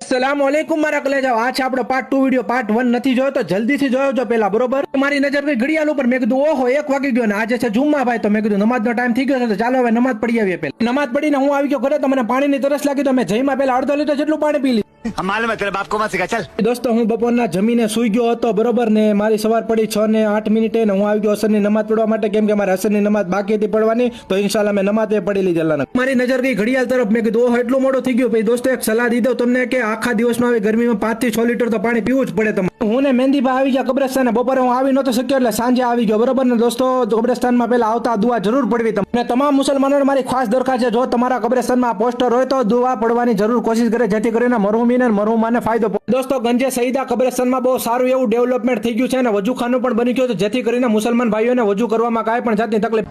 સલામ વાલેકુમ મારા કલેજાઓ. આ છે આપણો પાર્ટ 2 વિડિયો. પાર્ટ 1 નથી જોયો તો જલ્દીથી જોયો જો પેલા, બરોબર? મારી નજર ગઈ ઘડિયાળ ઉપર, મેં કીધું ઓહો 1 વાગી ગયો ને આજે છે જુમ્મા ભાઈ, તો મેં કીધું નમાઝનો ટાઈમ થઈ ગયો છે તો ચાલો હવે નમાઝ પડી આવીએ. પેલા નમાઝ પડીને હું આવી ગયો ઘરે તો મને પાણીની તરસ લાગી તો મેં જઈમાં પેલા અડધો લીટર જેટલું પાણી પી લીધું. માલુમ હે તેરે બાપ કો મત સિખા ચલ. દોસ્તો હું બપોરના જમીને સૂઈ ગયો હતો, બરોબર ને મારી સવાર પડી 6 ને 8 મિનિટે ને હું આવી ગયો અસરની નમાઝ પડવા માટે, કેમ કે મારે અસરની નમાઝ બાકી હતી પડવાની, તો ઇન્શાલ્લાહ મેં નમાઝ પડી લીધી અલ્લાહના. મારી નજર ગઈ ઘડિયાળ તરફ, મેં કીધું ઓહો એટલું મોડું થઈ ગયું. પછી દોસ્તો એક સલાહ દીધો તમને કે આખા દિવસમાં આવી ગરમીમાં 5 થી 6 લીટર તો પાણી પીવું જ પડે તમારે. હું ને મહેંદીભાઈ આવી ગયા કબ્રસ્તાને. બપોરે હું આવી નતો શક્યો એટલે સાંજે આવી ગયો, બરોબર ને દોસ્તો. કબ્રસ્તાનમાં પેલા આવતા દુઆ જરૂર પડવી તમને. તમામ મુસલમાનોને મારી ખાસ દરખાસ્ત છે, જો તમારા કબ્રસ્તાનમાં પોસ્ટર હોય તો દુઆ પડવાની જરૂર કોશિશ કરે, જેથી કરીને મરહુમીને મરહુમાને ફાયદો પડે. દોસ્તો ગંજે સઈદા કબ્રસ્તાનમાં બહુ સારું એવું ડેવલપમેન્ટ થઈ ગયું છે અને વજુખાનું પણ બની ગયું છે, જેથી કરીને મુસલમાન ભાઈઓને વજુ કરવામાં કાંઈ પણ જાતની તકલીફ